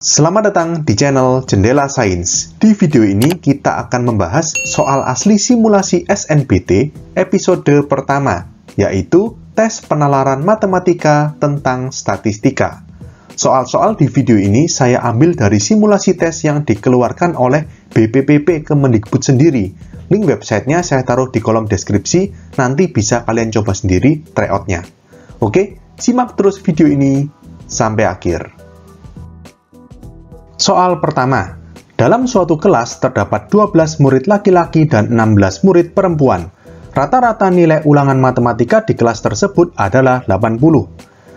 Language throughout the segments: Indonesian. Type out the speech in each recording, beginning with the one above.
Selamat datang di channel Jendela Sains. Di video ini kita akan membahas soal asli simulasi SNBT episode pertama, yaitu tes penalaran matematika tentang statistika. Soal-soal di video ini saya ambil dari simulasi tes yang dikeluarkan oleh BPPP Kemendikbud sendiri. Link websitenya saya taruh di kolom deskripsi, nanti bisa kalian coba sendiri tryout-nya. Oke, simak terus video ini sampai akhir. Soal pertama, dalam suatu kelas terdapat 12 murid laki-laki dan 16 murid perempuan. Rata-rata nilai ulangan matematika di kelas tersebut adalah 80.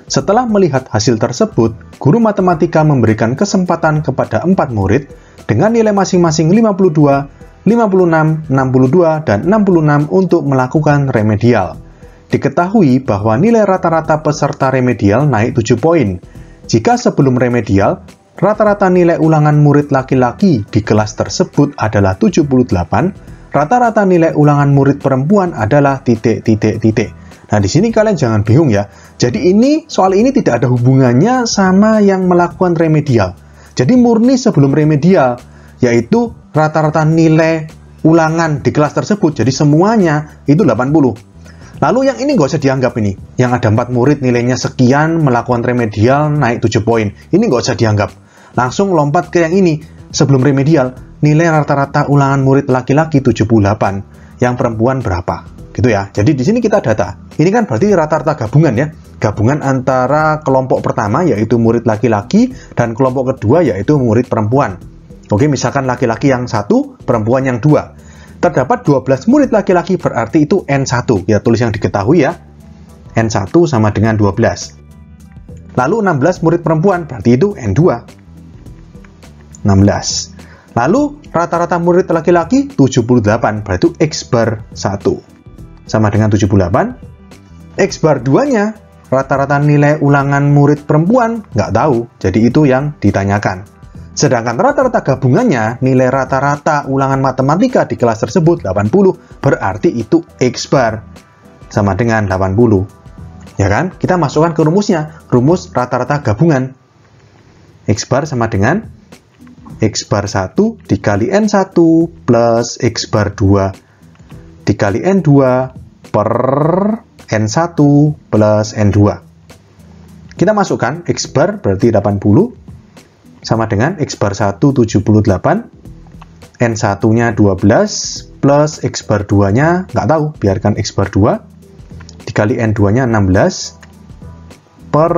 Setelah melihat hasil tersebut, guru matematika memberikan kesempatan kepada 4 murid dengan nilai masing-masing 52, 56, 62, dan 66 untuk melakukan remedial. Diketahui bahwa nilai rata-rata peserta remedial naik 7 poin. Jika sebelum remedial, rata-rata nilai ulangan murid laki-laki di kelas tersebut adalah 78, rata-rata nilai ulangan murid perempuan adalah ... Nah, di sini kalian jangan bingung ya. Jadi soal ini tidak ada hubungannya sama yang melakukan remedial. Jadi murni sebelum remedial, yaitu rata-rata nilai ulangan di kelas tersebut. Jadi semuanya itu 80. Lalu yang ini nggak usah dianggap ini. Yang ada 4 murid nilainya sekian, melakukan remedial, naik 7 poin. Ini nggak usah dianggap. Langsung lompat ke yang ini. Sebelum remedial, nilai rata-rata ulangan murid laki-laki 78. Yang perempuan berapa? Gitu ya. Jadi di sini kita data. Ini kan berarti rata-rata gabungan ya. Gabungan antara kelompok pertama yaitu murid laki-laki dan kelompok kedua yaitu murid perempuan. Oke, misalkan laki-laki yang 1, perempuan yang 2. Terdapat 12 murid laki-laki berarti itu N1. Kita tulis yang diketahui ya. N1 sama dengan 12. Lalu 16 murid perempuan berarti itu N2. 16. Lalu rata-rata murid laki-laki 78, berarti itu X bar 1 sama dengan 78. X bar 2-nya rata-rata nilai ulangan murid perempuan nggak tahu, jadi itu yang ditanyakan. Sedangkan rata-rata gabungannya nilai rata-rata ulangan matematika di kelas tersebut 80, berarti itu X bar sama dengan 80. Ya kan? Kita masukkan ke rumusnya, rumus rata-rata gabungan. X bar sama dengan X bar 1 dikali N1 plus X bar 2 dikali N2 per N1 plus N2. Kita masukkan X bar berarti 80 sama dengan X bar 1 78, N1-nya 12 plus X bar 2-nya nggak tahu, biarkan X bar 2 dikali N2-nya 16 per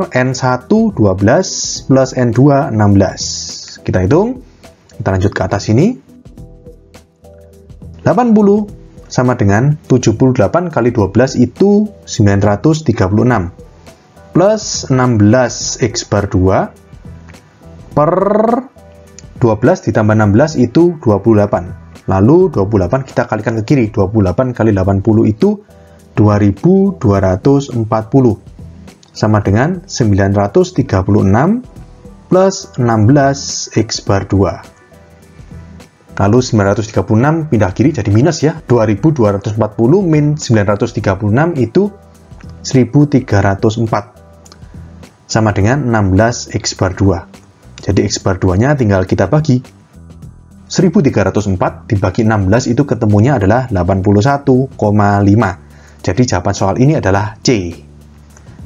N1 12 plus N2 16. Kita hitung, kita lanjut ke atas ini. 80 sama dengan 78 kali 12 itu 936. Plus 16 X bar 2 per 12 ditambah 16 itu 28. Lalu 28 kita kalikan ke kiri. 28 kali 80 itu 2240. Sama dengan 936 plus 16 X bar 2. Lalu 936 pindah kiri jadi minus ya. 2240 min 936 itu 1304. Sama dengan 16 X bar 2. Jadi X bar 2-nya tinggal kita bagi. 1304 dibagi 16 itu ketemunya adalah 81,5. Jadi jawaban soal ini adalah C.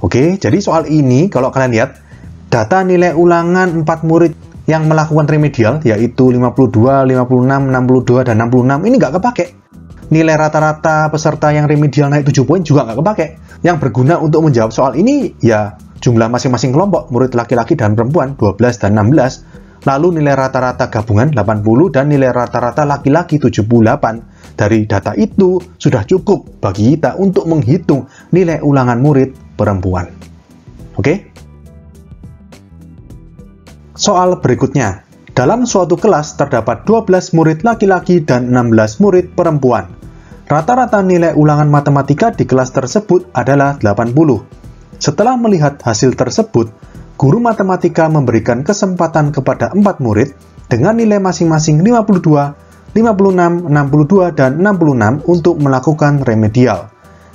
Oke, jadi soal ini kalau kalian lihat, data nilai ulangan 4 murid yang melakukan remedial, yaitu 52, 56, 62, dan 66, ini nggak kepake. Nilai rata-rata peserta yang remedial naik 7 poin juga nggak kepake. Yang berguna untuk menjawab soal ini, ya jumlah masing-masing kelompok, murid laki-laki dan perempuan, 12 dan 16. Lalu nilai rata-rata gabungan 80 dan nilai rata-rata laki-laki 78. Dari data itu sudah cukup bagi kita untuk menghitung nilai ulangan murid perempuan. Oke? Soal berikutnya. Dalam suatu kelas terdapat 12 murid laki-laki dan 16 murid perempuan. Rata-rata nilai ulangan matematika di kelas tersebut adalah 80. Setelah melihat hasil tersebut, guru matematika memberikan kesempatan kepada 4 murid dengan nilai masing-masing 52, 56, 62, dan 66 untuk melakukan remedial.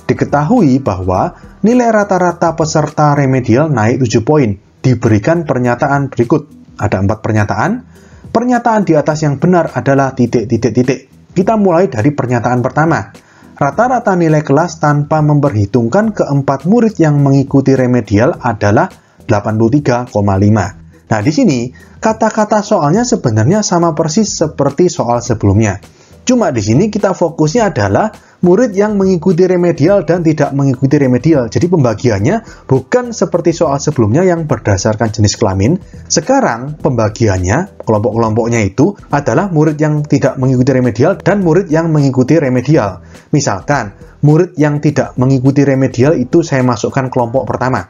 Diketahui bahwa nilai rata-rata peserta remedial naik 7 poin. Diberikan pernyataan berikut. Ada 4 pernyataan. Pernyataan di atas yang benar adalah titik. Kita mulai dari pernyataan pertama. Rata-rata nilai kelas tanpa memperhitungkan keempat murid yang mengikuti remedial adalah 83,5. Nah, di sini kata-kata soalnya sebenarnya sama persis seperti soal sebelumnya. Cuma di sini kita fokusnya adalah murid yang mengikuti remedial dan tidak mengikuti remedial. Jadi pembagiannya bukan seperti soal sebelumnya yang berdasarkan jenis kelamin. Sekarang pembagiannya, kelompok-kelompoknya itu adalah murid yang tidak mengikuti remedial dan murid yang mengikuti remedial. Misalkan, murid yang tidak mengikuti remedial itu saya masukkan kelompok pertama.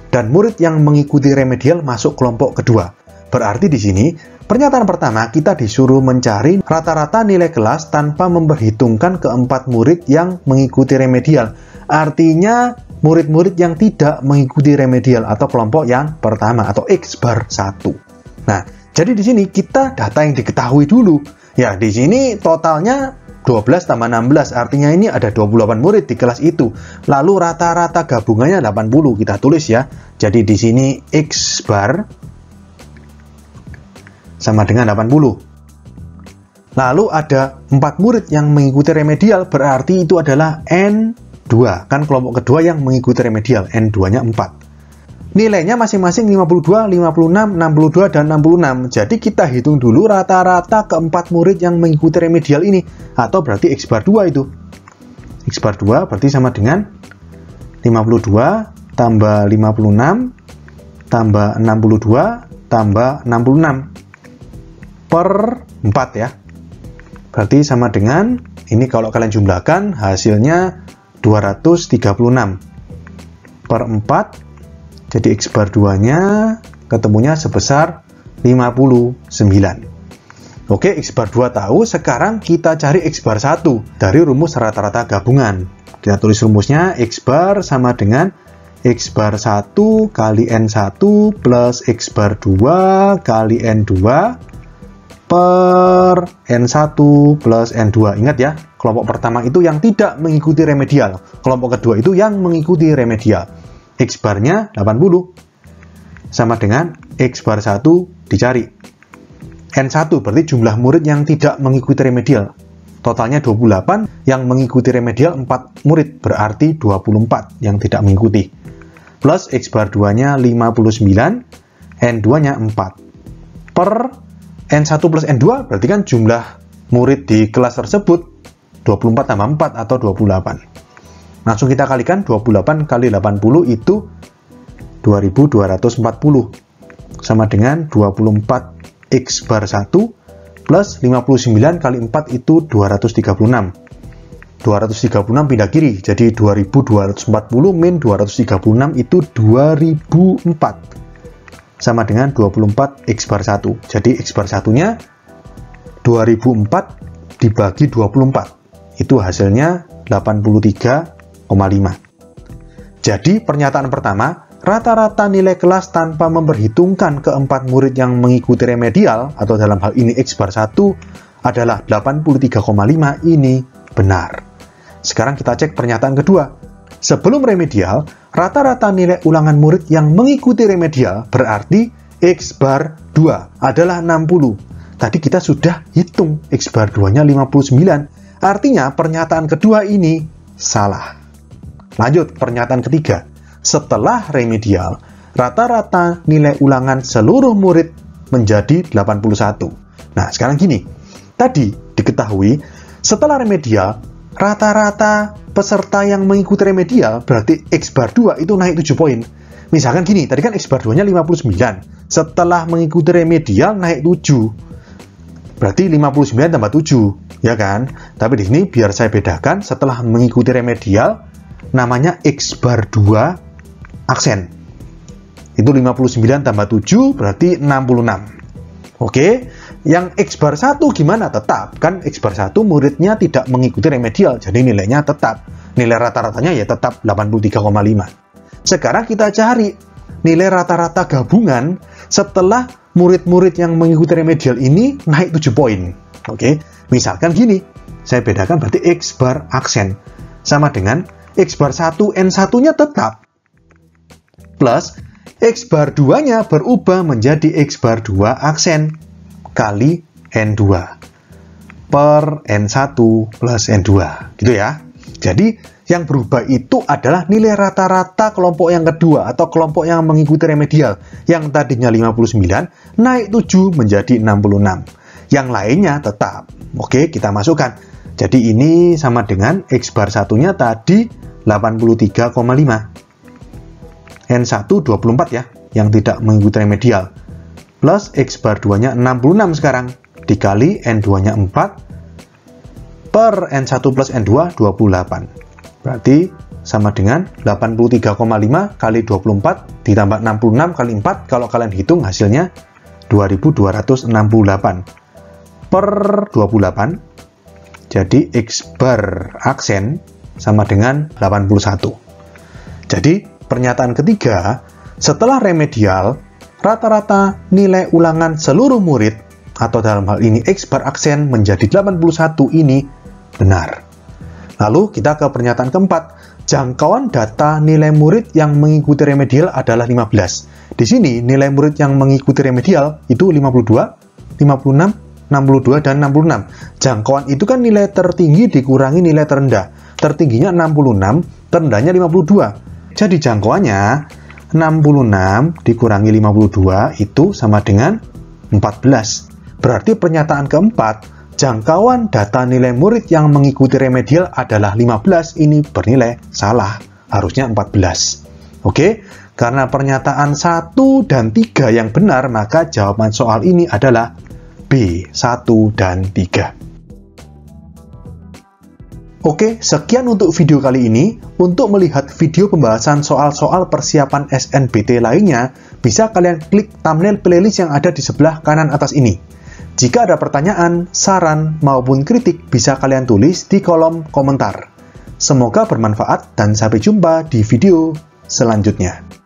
Dan murid yang mengikuti remedial masuk kelompok kedua. Berarti di sini, pernyataan pertama kita disuruh mencari rata-rata nilai kelas tanpa memperhitungkan keempat murid yang mengikuti remedial. Artinya, murid-murid yang tidak mengikuti remedial atau kelompok yang pertama atau X bar 1. Nah, jadi di sini kita data yang diketahui dulu. Ya, di sini totalnya 12 tambah 16, artinya ini ada 28 murid di kelas itu. Lalu rata-rata gabungannya 80, kita tulis ya. Jadi di sini X bar sama dengan 80. Lalu ada 4 murid yang mengikuti remedial, berarti itu adalah N2. Kan kelompok kedua yang mengikuti remedial, N2-nya 4. Nilainya masing-masing 52, 56, 62, dan 66. Jadi kita hitung dulu rata-rata keempat murid yang mengikuti remedial ini. Atau berarti X bar 2 itu. X bar 2 berarti sama dengan 52 tambah 56 tambah 62 tambah 66 per 4 ya. Berarti sama dengan, ini kalau kalian jumlahkan hasilnya 236 per 4. Jadi X bar 2-nya ketemunya sebesar 59. Oke, X bar 2 tahu, sekarang kita cari X bar 1 dari rumus rata-rata gabungan. Kita tulis rumusnya, X bar sama dengan X bar 1 kali N1 plus X bar 2 kali N2 per N1 plus N2. Ingat ya, kelompok pertama itu yang tidak mengikuti remedial. Kelompok kedua itu yang mengikuti remedial. X barnya 80 sama dengan X bar 1 dicari. N1 berarti jumlah murid yang tidak mengikuti remedial. Totalnya 28, yang mengikuti remedial 4 murid, berarti 24 yang tidak mengikuti. Plus X bar 2-nya 59, N2-nya 4. Per N1 plus N2 berarti kan jumlah murid di kelas tersebut 24 tambah 4 atau 28. Langsung kita kalikan, 28 kali 80 itu 2240. Sama dengan 24 X bar 1 plus 59 kali 4 itu 236. 236 pindah kiri, jadi 2240 min 236 itu 2004. Sama dengan 24 X bar 1. Jadi X bar 1-nya 2004 dibagi 24. Itu hasilnya 83,5. Jadi pernyataan pertama, rata-rata nilai kelas tanpa memperhitungkan keempat murid yang mengikuti remedial, atau dalam hal ini X bar 1, adalah 83,5, ini benar. Sekarang kita cek pernyataan kedua. Sebelum remedial, rata-rata nilai ulangan murid yang mengikuti remedial berarti X bar 2 adalah 60. Tadi kita sudah hitung X bar 2-nya 59. Artinya pernyataan kedua ini salah. Lanjut, pernyataan ketiga. Setelah remedial, rata-rata nilai ulangan seluruh murid menjadi 81. Nah, sekarang gini. Tadi diketahui, setelah remedial, rata-rata peserta yang mengikuti remedial berarti X bar 2 itu naik 7 poin. Misalkan gini, tadi kan X bar 2-nya 59. Setelah mengikuti remedial naik 7. Berarti 59 tambah 7, ya kan? Tapi di sini biar saya bedakan, setelah mengikuti remedial namanya X bar 2 aksen. Itu 59 tambah 7 berarti 66. Oke, yang X bar 1 gimana? Tetap, kan X bar 1 muridnya tidak mengikuti remedial, jadi nilainya tetap. Nilai rata-ratanya ya tetap 83,5. Sekarang kita cari nilai rata-rata gabungan setelah murid-murid yang mengikuti remedial ini naik 7 poin. Oke, misalkan gini, saya bedakan berarti X bar aksen sama dengan X bar 1 N1-nya tetap plus X bar 2-nya berubah menjadi X bar 2 aksen kali N2 per N1 plus N2, gitu ya. Jadi, yang berubah itu adalah nilai rata-rata kelompok yang kedua atau kelompok yang mengikuti remedial. Yang tadinya 59, naik 7 menjadi 66. Yang lainnya tetap. Oke, kita masukkan. Jadi, ini sama dengan X bar 1-nya tadi 83,5. N1 24 ya, yang tidak mengikuti remedial. Plus X bar 2-nya 66 sekarang. Dikali N2-nya 4 per N1 plus N2 28. Berarti sama dengan 83,5 kali 24 ditambah 66 kali 4. Kalau kalian hitung hasilnya 2268 per 28. Jadi X bar aksen sama dengan 81. Jadi pernyataan ketiga, setelah remedial, rata-rata nilai ulangan seluruh murid atau dalam hal ini X bar aksen menjadi 81 ini benar. Lalu kita ke pernyataan keempat, jangkauan data nilai murid yang mengikuti remedial adalah 15. Di sini nilai murid yang mengikuti remedial itu 52, 56, 62, dan 66. Jangkauan itu kan nilai tertinggi dikurangi nilai terendah. Tertingginya 66, terendahnya 52. Jadi jangkauannya 66 dikurangi 52 itu sama dengan 14. Berarti pernyataan keempat, jangkauan data nilai murid yang mengikuti remedial adalah 15, ini bernilai salah, harusnya 14. Oke, karena pernyataan 1 dan 3 yang benar, maka jawaban soal ini adalah B, 1 dan 3. Oke, sekian untuk video kali ini. Untuk melihat video pembahasan soal-soal persiapan SNBT lainnya, bisa kalian klik thumbnail playlist yang ada di sebelah kanan atas ini. Jika ada pertanyaan, saran, maupun kritik, bisa kalian tulis di kolom komentar. Semoga bermanfaat dan sampai jumpa di video selanjutnya.